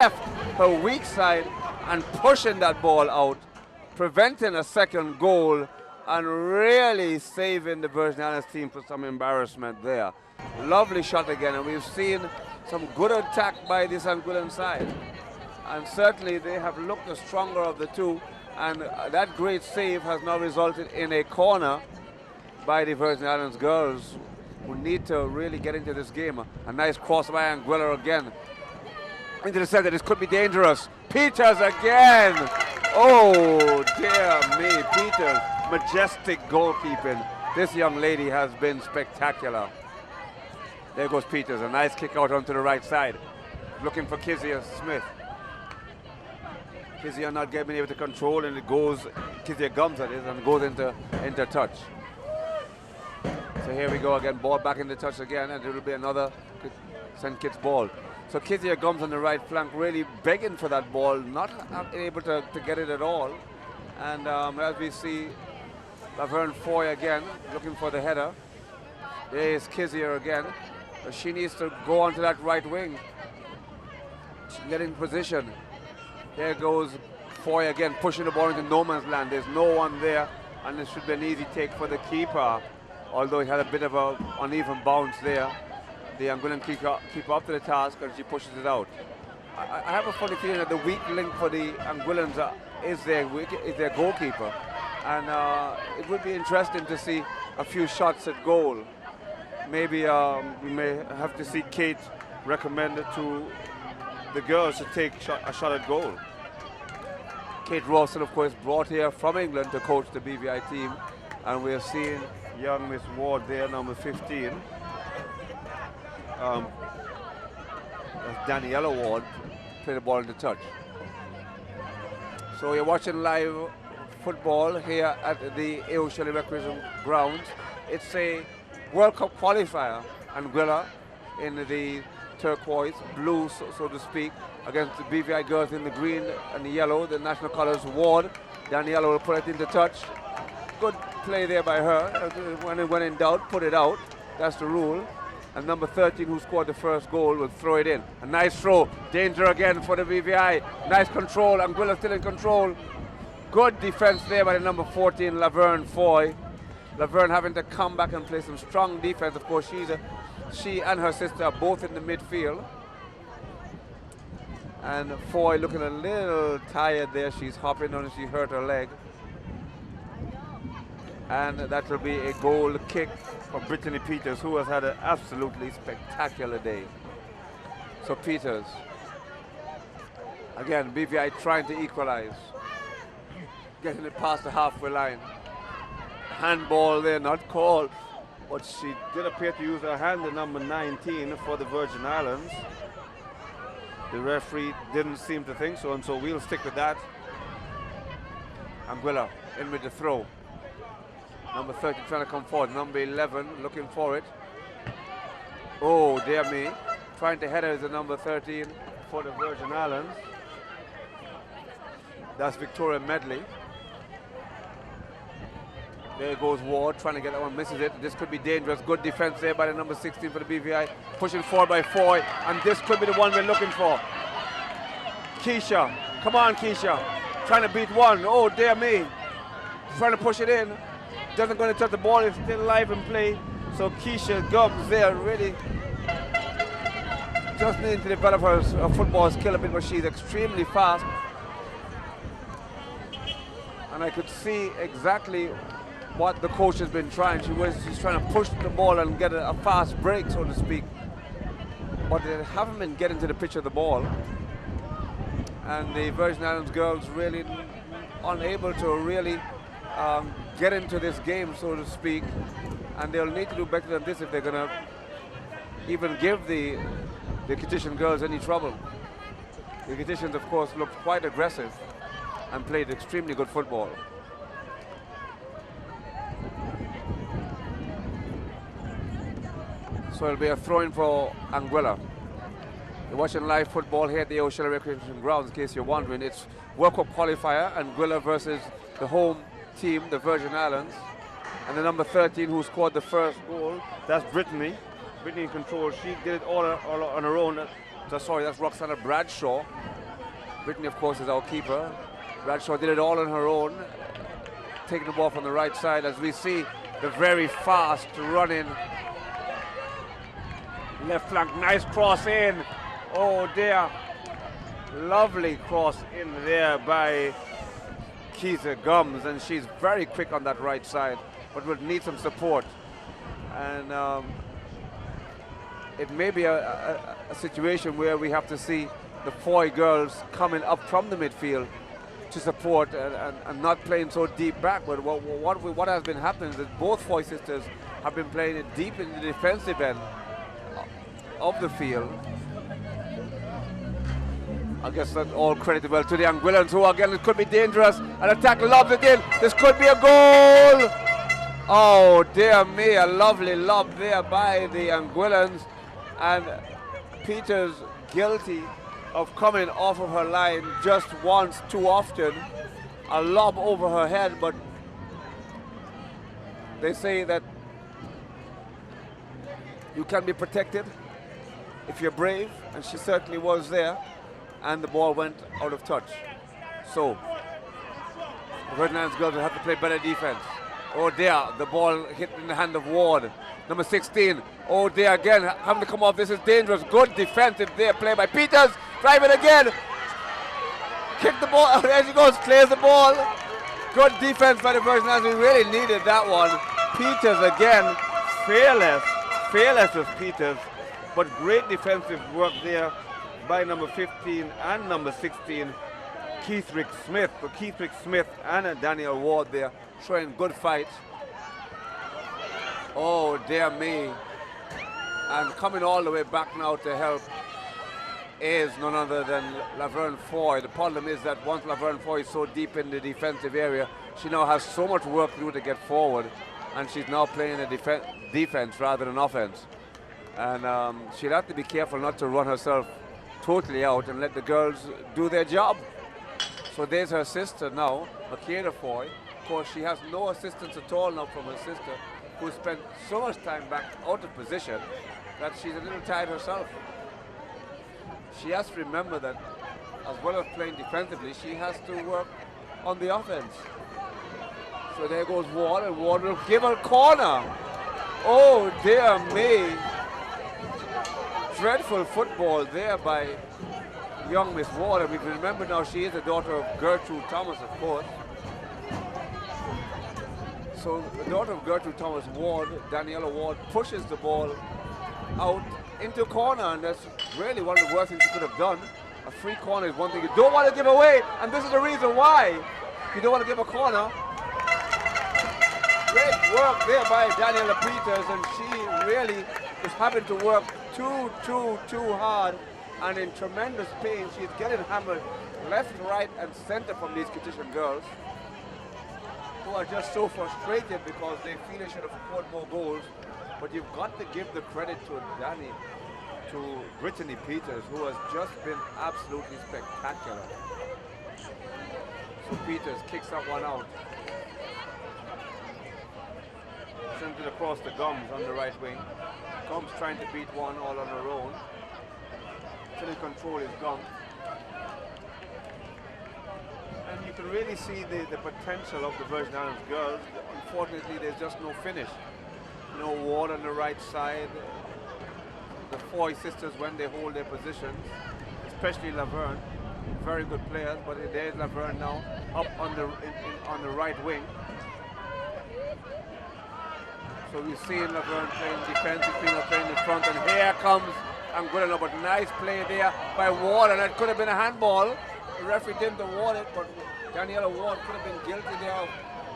left her weak side and pushing that ball out, preventing a second goal and really saving the Virgin Islands team from some embarrassment there. Lovely shot again, and we've seen some good attack by this Anguillan side. And certainly they have looked the stronger of the two, and that great save has now resulted in a corner by the Virgin Islands girls, who need to really get into this game. A nice cross by Anguilla again. Into the center, this could be dangerous. Peters again! Oh dear me, Peters. Majestic goalkeeping. This young lady has been spectacular. There goes Peters, a nice kick out onto the right side. Looking for Kezia Smith. Kezia not being able to control, and it goes, Kezia gums at it and goes into touch. So here we go again, ball back in the touch again, and it will be another St. Kitts ball. So Kezia Gums on the right flank, really begging for that ball, not able to get it at all. And as we see, Laverne Foy again, looking for the header. There is Kezia again. But she needs to go onto that right wing. She can get in position. There goes Foy again, pushing the ball into no man's land. There's no one there, and it should be an easy take for the keeper, although he had a bit of an uneven bounce there. The Anguillan keeper up to the task, and she pushes it out. I have a funny feeling that the weak link for the Anguillans is their goalkeeper, and it would be interesting to see a few shots at goal. Maybe we may have to see Kate recommended to the girls to take a shot at goal. Kate Rawson, of course, brought here from England to coach the BVI team, and we are seeing young Miss Ward there, number 15. That's Daniela Ward, play the ball in the touch. So you're watching live football here at the A.O. Shelley Recreation Grounds. It's a World Cup qualifier, Anguilla in the turquoise, blue, so to speak, against the BVI girls in the green and the yellow, the national colors. Ward, Daniela will put it into touch. Good play there by her. When in doubt, put it out. That's the rule. And number 13, who scored the first goal, will throw it in. A nice throw. Danger again for the BVI. Nice control. Anguilla still in control. Good defense there by the number 14, Laverne Foy. Laverne having to come back and play some strong defense. Of course, she and her sister are both in the midfield. And Foy looking a little tired there. She's hopping on and she hurt her leg. And that will be a goal kick for Brittany Peters, who has had an absolutely spectacular day. So Peters, again, BVI trying to equalize, getting it past the halfway line. Handball there, not called, but she did appear to use her hand, the number 19 for the Virgin Islands. The referee didn't seem to think so, and so we'll stick with that. Anguilla in with the throw. Number 30 trying to come forward. Number 11 looking for it. Oh, dear me. Trying to header is the number 13 for the Virgin Islands. That's Victoria Medley. There goes Ward, trying to get that one, misses it. This could be dangerous. Good defense there by the number 16 for the BVI. Pushing forward by Foy, and this could be the one we're looking for. Keisha, come on Keisha. Trying to beat one. Oh, dear me. Trying to push it in. Doesn't going to touch the ball, it's still live in play. So Keisha Gums there really just needing to develop her football skill a bit, but she's extremely fast. And I could see exactly what the coach has been trying. She's trying to push the ball and get a fast break, so to speak. But they haven't been getting to the pitch of the ball. And the Virgin Islands girls really unable to really get into this game, so to speak, and they'll need to do better than this if they're going to even give the Kittian girls any trouble. The Kittitians, of course, looked quite aggressive and played extremely good football. So it'll be a throw-in for Anguilla. You're watching live football here at the O'Shelley Recreation Grounds, in case you're wondering. It's World Cup qualifier, Anguilla versus the home team, the Virgin Islands, and the number 13 who scored the first goal, that's Brittany. Brittany in control. She did it all on her own. sorry, that's Roxana Bradshaw. Brittany, of course, is our keeper. Bradshaw did it all on her own, taking the ball from the right side as we see the very fast running left flank. Nice cross in. Oh dear. Lovely cross in there by Keitha Gums, and she's very quick on that right side, but would need some support. And it may be a situation where we have to see the Foy girls coming up from the midfield to support and not playing so deep back. But what has been happening is that both Foy sisters have been playing it deep in the defensive end of the field. I guess that's all creditable to the Anguillans, who again, it could be dangerous. An attack lobs it in. This could be a goal. Oh dear me, a lovely lob there by the Anguillans, and Peters guilty of coming off of her line just once too often. A lob over her head, but they say that you can be protected if you're brave, and she certainly was there, and the ball went out of touch. So the Virgin Islands girls will have to play better defense. Oh dear, the ball hit in the hand of Ward, number 16. Oh dear, again having to come off. This is dangerous. Good defensive there, play by Peters. Drive it again. Kick the ball. There she goes, clears the ball. Good defense by the Virgin Islands. We really needed that one. Peters again, fearless with Peters, but great defensive work there by number 15 and number 16, Keithrick Smith. So Keithrick Smith and Daniel Ward there showing good fight. Oh dear me. And coming all the way back now to help is none other than Laverne Foy. The problem is that once Laverne Foy is so deep in the defensive area, she now has so much work to do to get forward, and she's now playing a defense rather than offense. And she'll have to be careful not to run herself totally out and let the girls do their job. So there's her sister now, Makeda Foy. Of course, she has no assistance at all now from her sister, who spent so much time back out of position that she's a little tired herself. She has to remember that as well as playing defensively, she has to work on the offense. So there goes Ward, and Ward will give her a corner. Oh dear me. Dreadful football there by young Miss Ward. And we can remember now she is the daughter of Gertrude Thomas, of course. So the daughter of Gertrude Thomas, Ward, Daniela Ward, pushes the ball out into a corner, and that's really one of the worst things you could have done. A free corner is one thing you don't want to give away, and this is the reason why you don't want to give a corner. Great work there by Daniela Peters, and she really is having to work too hard and in tremendous pain. She's getting hammered left, right, and center from these Kittishan girls, who are just so frustrated because they feel they should have scored more goals. But you've got to give the credit to Brittany Peters, who has just been absolutely spectacular. So Peters kicks that one out. Sends it across the Gums on the right wing. Gums trying to beat one all on her own. Still in control is Gums. And you can really see the potential of the Virgin Islands girls. Unfortunately, there's just no finish. No Ward on the right side. The Foy sisters, when they hold their positions, especially Laverne, very good players, but there's Laverne now up on the right wing. So we see Laverne playing defense, Fina playing in front, and here comes Anguilla. But nice play there by Ward, and that could have been a handball. The referee didn't award it, but Daniela Ward could have been guilty there of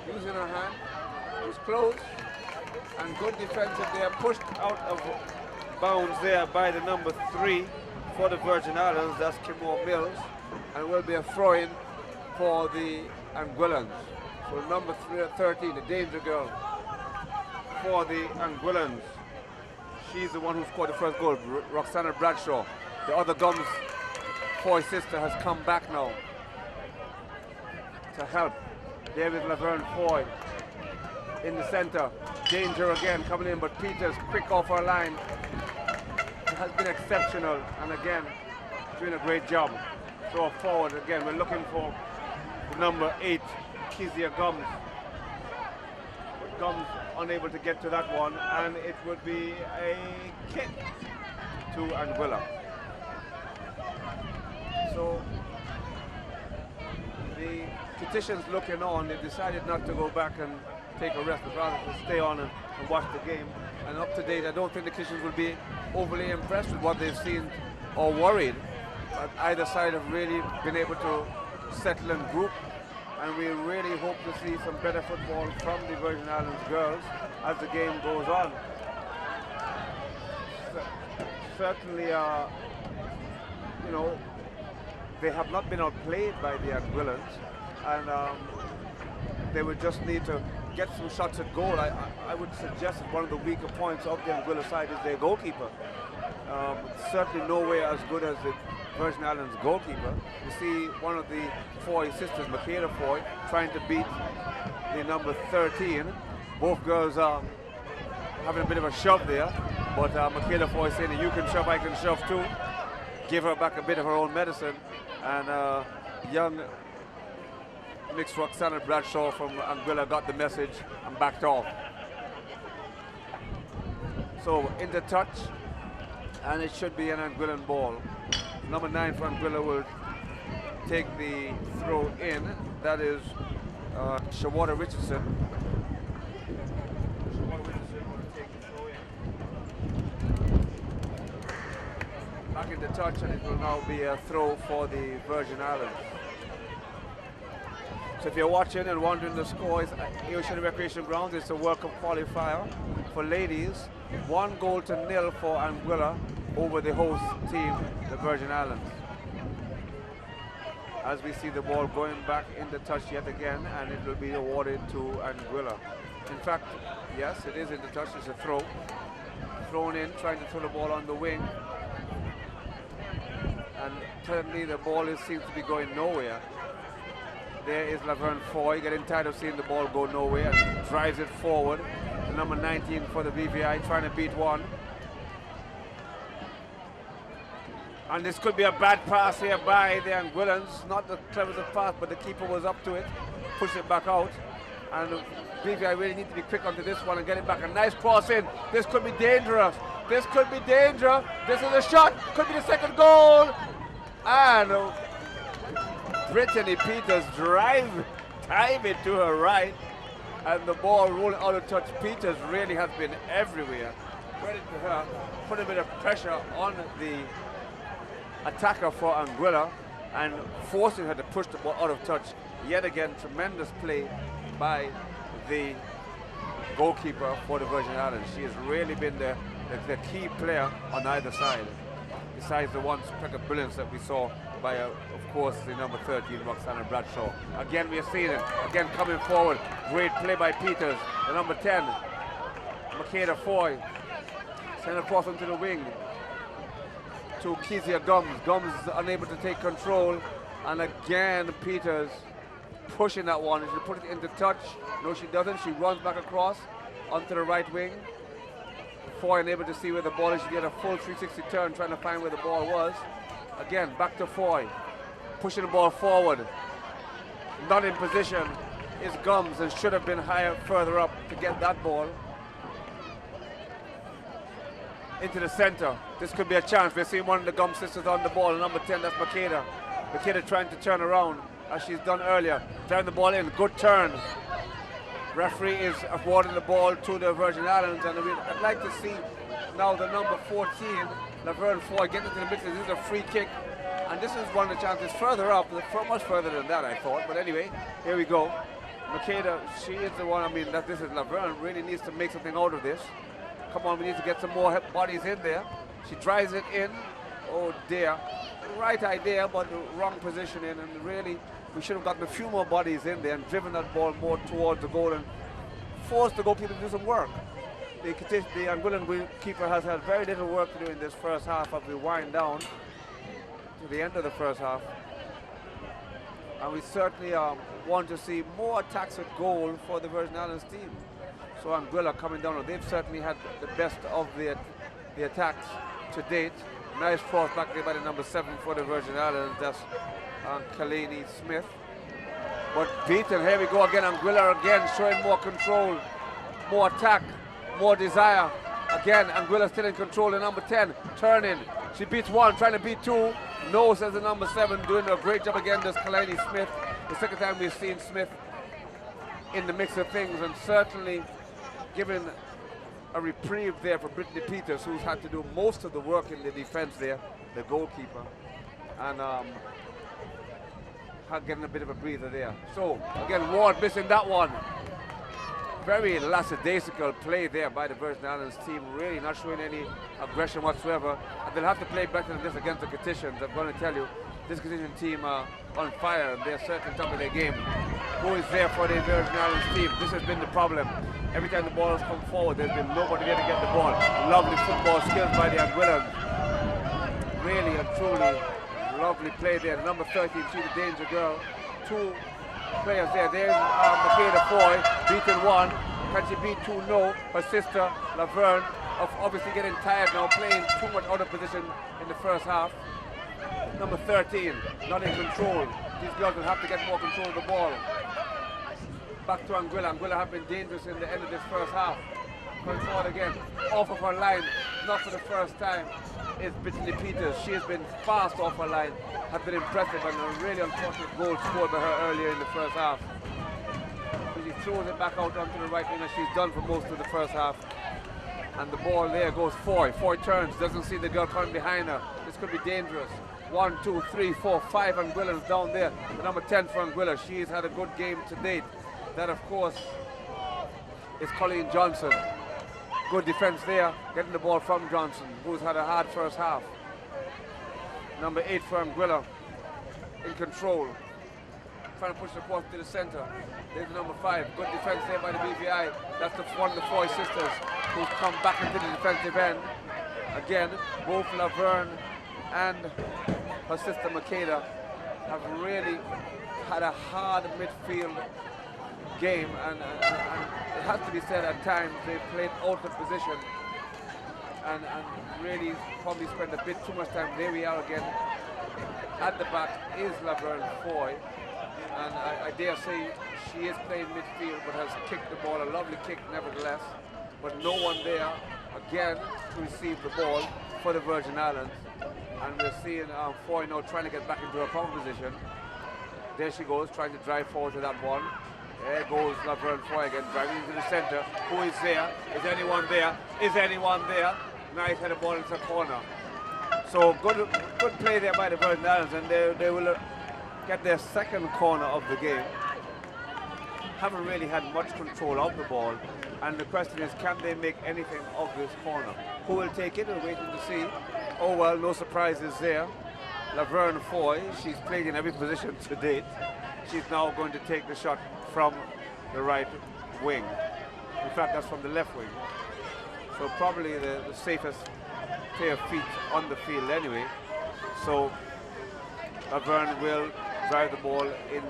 using her hand. It was close, and good defensive there, pushed out of bounds there by the number 3 for the Virgin Islands. That's Kimore Mills, and will be a throw-in for the Anguillans. So number 13, the danger girl for the Anguillans. She's the one who scored the first goal, Roxana Bradshaw. The other Gums Foy sister has come back now to help. There is Laverne Foy in the center. Danger again coming in, but Peters quick off her line. It has been exceptional, and again doing a great job. Throw forward again. We're looking for the number 8, Kezia Gums. But Gums unable to get to that one, and it would be a kick to Anguilla. So the Kitishans looking on, they decided not to go back and take a rest, but rather to stay on and watch the game. And up to date, I don't think the Kitishans will be overly impressed with what they've seen or worried. But either side have really been able to settle and group, and we really hope to see some better football from the Virgin Islands girls as the game goes on. Certainly, you know, they have not been outplayed by the Anguillans, and they would just need to get some shots at goal. I would suggest that one of the weaker points of the Anguilla side is their goalkeeper. Certainly nowhere as good as the Virgin Islands goalkeeper. You see one of the Foy sisters, Michaela Foy, trying to beat the number 13. Both girls are having a bit of a shove there, but Michaela Foy saying that you can shove, I can shove too. Give her back a bit of her own medicine, and young mixed Roxana Bradshaw from Anguilla got the message and backed off. So into touch, and it should be an Anguillan ball. Number 9 for Anguilla will take the throw in. That is Shawada Richardson. Shawada Richardson will take the throw in. Back into touch, and it will now be a throw for the Virgin Islands. So if you're watching and wondering the score, it's Ocean Recreation Grounds. It's a World Cup qualifier for ladies. 1-0 for Anguilla over the host team, the Virgin Islands. As we see the ball going back into touch yet again, and it will be awarded to Anguilla. In fact, yes, it is into touch. It's a throw. Thrown in, trying to throw the ball on the wing. And currently the ball seems to be going nowhere. There is Laverne Foy getting tired of seeing the ball go nowhere and drives it forward. The number 19 for the BVI trying to beat one. And this could be a bad pass here by the Anguillans. Not the cleverest of pass, but the keeper was up to it. Pushed it back out. And the BVI really need to be quick onto this one and get it back. A nice cross in. This could be dangerous. This could be dangerous. This is a shot. Could be the second goal. And Brittany Peters time it to her right, and the ball rolling out of touch. Peters really has been everywhere. Credit to her, put a bit of pressure on the attacker for Anguilla and forcing her to push the ball out of touch. Yet again, tremendous play by the goalkeeper for the Virgin Islands. She has really been the key player on either side, besides the one speck of brilliance that we saw by, of course, the number 13, Roxana Bradshaw. Again, we are seeing it. Again, coming forward. Great play by Peters. The number 10, Michaela Foy. Send across into the wing to Kezia Gums. Gums is unable to take control. And again, Peters pushing that one. She put it into touch. No, she doesn't. She runs back across onto the right wing. Foy unable to see where the ball is. She did a full 360 turn trying to find where the ball was. Again, back to Foy, pushing the ball forward. Not in position is Gums, and should have been higher, further up to get that ball. Into the center. This could be a chance. We're seeing one of the Gums sisters on the ball. Number 10, that's Makeda. Makeda trying to turn around, as she's done earlier. Driving the ball in, good turn. Referee is awarding the ball to the Virgin Islands, and I'd like to see now the number 14, Laverne Foy, getting into the middle. This is a free kick, and this is one of the chances further up, much further than that, I thought. But anyway, here we go. Makeda, she is the one. I mean, this is Laverne, really needs to make something out of this. Come on, we need to get some more bodies in there. She drives it in. Oh dear. Right idea, but the wrong positioning, and really, we should have gotten a few more bodies in there and driven that ball more towards the goal and forced the goalkeeper to do some work. The Anguillan goalkeeper has had very little work to do in this first half as we wind down to the end of the first half. And we certainly want to see more attacks at goal for the Virgin Islands team. So Anguilla coming down, and they've certainly had the best of the attacks to date. Nice cross back there by the number 7 for the Virgin Islands. That's Kalani Smith. But beaten. Here we go again. Anguilla again showing more control, more attack, more desire. Again, Anguilla still in control. The number 10 turning. She beats 1, trying to beat 2. No, says the number 7, doing a great job again. There's Kalani Smith. The second time we've seen Smith in the mix of things, and certainly giving a reprieve there for Brittany Peters, who's had to do most of the work in the defense there, the goalkeeper, and getting a bit of a breather there. So again, Ward missing that one. Very lackadaisical play there by the Virgin Islands team, really not showing any aggression whatsoever, and they'll have to play better than this against the Kititians. I'm going to tell you, this Kititian team are on fire, and they're certainly top of their game. Who is there for the Virgin Islands team? This has been the problem. Every time the ball has come forward, there's been nobody there to get the ball. Lovely football skills by the Anguillans. Really and truly lovely play there. The number 13, she's a danger girl. 2 players there. There's Makeda Foy, beaten 1. Can she beat 2? No. Her sister, Laverne, obviously getting tired now, playing too much out of position in the first half. Number 13, not in control. These girls will have to get more control of the ball. Back to Anguilla. Anguilla have been dangerous in the end of this first half. Going forward again, off of her line, not for the first time, is Brittany Peters. She has been fast off her line, has been impressive, and a really unfortunate goal scored by her earlier in the first half. So she throws it back out onto the right wing, and she's done for most of the first half. And the ball there goes Foy. Foy turns, doesn't see the girl coming behind her. This could be dangerous. 1, 2, 3, 4, 5 Anguillans down there. The number 10 for Anguilla. She has had a good game to date. That, of course, is Colleen Johnson. Good defense there, getting the ball from Johnson, who's had a hard first half. Number 8 for Anguilla, in control. Trying to push the cross to the center. There's the number 5. Good defense there by the BVI. That's one of the Foy sisters who's come back into the defensive end. Again, both Laverne and her sister Makeda have really had a hard midfield game, and it has to be said at times they've played out of position and really probably spent a bit too much time. There we are again. At the back is Laverne Foy, and I dare say she is playing midfield but has kicked the ball, a lovely kick nevertheless, but no one there again to receive the ball for the Virgin Islands. And we're seeing Foy now trying to get back into her proper position. There she goes, trying to drive forward to that one. There goes Laverne Foy again, driving into the center. Who is there? Is anyone there? Is anyone there? Nice header ball into the corner. So good play there by the Virgin Islands, and they will get their second corner of the game. Haven't really had much control of the ball, and the question is, can they make anything of this corner? Who will take it? We're waiting to see. Oh well, no surprises there. Laverne Foy, she's played in every position to date. She's now going to take the shot from the right wing. In fact, that's from the left wing. So probably the safest pair of feet on the field anyway. So Laverne will drive the ball in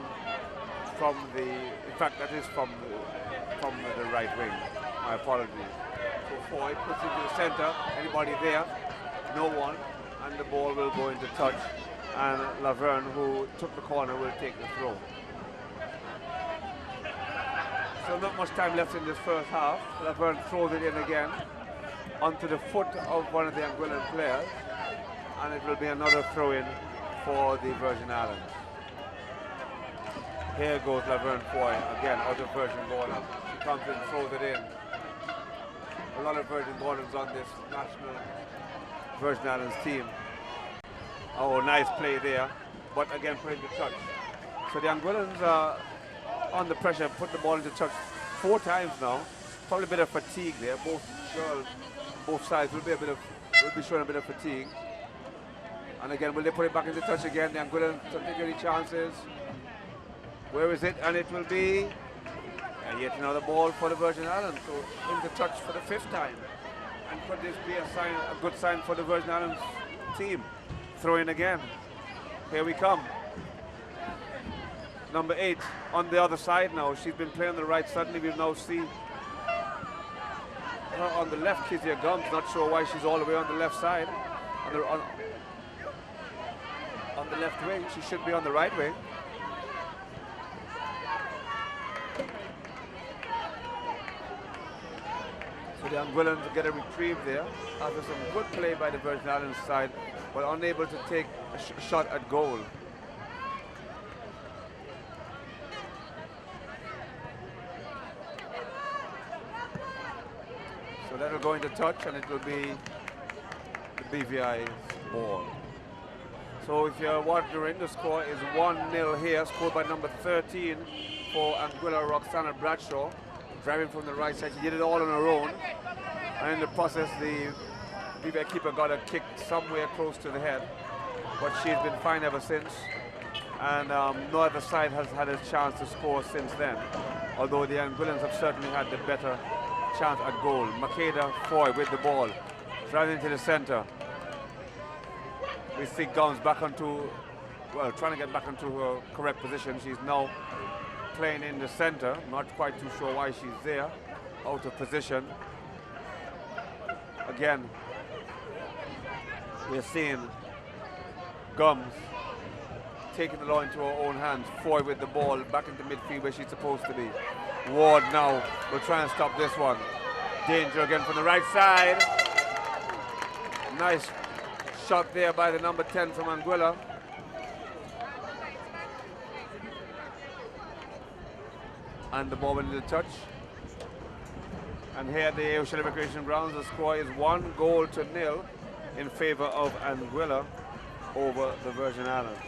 from the, in fact that is from the right wing. My apologies. So Foy puts it to the center. Anybody there? No one. And the ball will go into touch. And Laverne, who took the corner, will take the throw. So not much time left in this first half. Laverne throws it in again onto the foot of one of the Anguillan players, and it will be another throw-in for the Virgin Islands. Here goes Laverne Foy, again out of Virgin border. She comes in, throws it in. A lot of Virgin borders on this national Virgin Islands team. Oh, nice play there, but again put into touch. So the Anguillans are under pressure, put the ball into touch 4 times now. Probably a bit of fatigue there. Both girls, both sides will be showing a bit of fatigue. And again, will they put it back into touch again? The Anguillans don't take any chances. Where is it? And it will be yet another ball for the Virgin Islands. So into touch for the 5th time. And could this be a good sign for the Virgin Islands team? Throw in again. Here we come. Number 8 on the other side now. She's been playing on the right. Suddenly we've now seen her on the left. Kezia Gums, not sure why she's all the way on the left side. on the left wing. She should be on the right wing. So the Anguillans get a reprieve there after some good play by the Virgin Islands side, but unable to take a shot at goal. So that will go into touch, and it will be the BVI's ball. So if you're wondering, the score is 1-0 here, scored by number 13 for Anguilla, Roxana Bradshaw, driving from the right side. She did it all on her own, and in the process, the BVI keeper got a kick somewhere close to the head, but she's been fine ever since, and no other side has had a chance to score since then, although the Anguillans have certainly had the better chance at goal. Makeda Foy with the ball, driving into the center. We see Gums back onto, well, trying to get back into her correct position. She's now playing in the center. Not quite too sure why she's there, out of position. Again, we're seeing Gums taking the law into her own hands. Foy with the ball back into midfield where she's supposed to be. Ward now will try and stop this one. Danger again from the right side. Nice shot there by the number 10 from Anguilla. And the ball went into touch. And here at the Ocean Recreation Grounds, the score is 1-0 in favor of Anguilla over the Virgin Islands.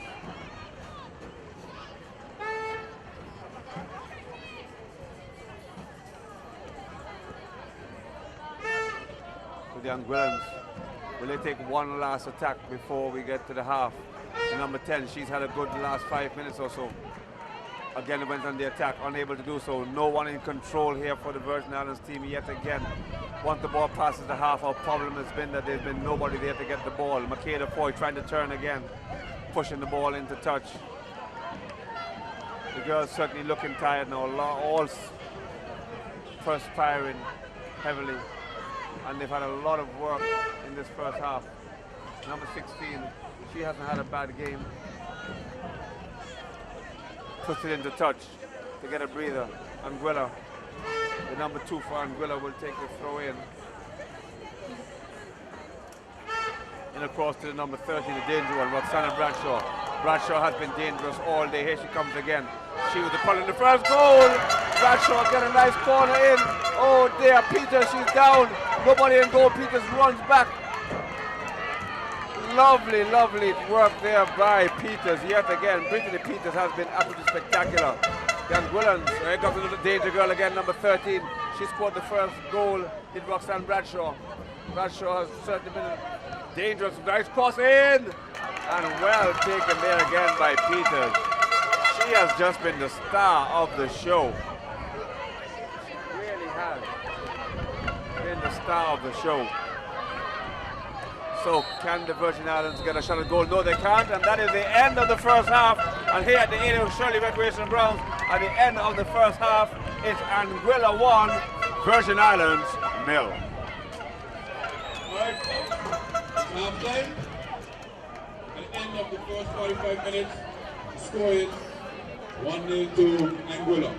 The Anguillans, will they take one last attack before we get to the half? The number 10, she's had a good last 5 minutes or so. Again, it went on the attack, unable to do so. No one in control here for the Virgin Islands team yet again. Once the ball passes the half, our problem has been that there's been nobody there to get the ball. Makeda Foy trying to turn again, pushing the ball into touch. The girls certainly looking tired now, all perspiring heavily. And they've had a lot of work in this first half. Number 16, she hasn't had a bad game. Puts it into touch to get a breather. Anguilla, the number 2 for Anguilla, will take the throw in. And across to the number 30, the danger one, Roxana Bradshaw. Bradshaw has been dangerous all day. Here she comes again. She was the pull in the first goal. Bradshaw got a nice corner in. Oh dear, Peters, she's down. Nobody in goal. Peters runs back. Lovely, lovely work there by Peters. Yet again, Brittany Peters has been absolutely spectacular. The Anguillans, here comes the danger girl again, number 13. She scored the first goal, hit Roxanne Bradshaw. Bradshaw has certainly been dangerous. Nice cross in. And well taken there again by Peters. She has just been the star of the show. She really has been the star of the show. So can the Virgin Islands get a shot at goal? No, they can't, and that is the end of the first half. And here at the A.O. Shirley Recreation Grounds, at the end of the first half, it's Anguilla 1, Virgin Islands 0. Right, half time. At the end of the first 45 minutes, the score is 1-0 to Anguilla.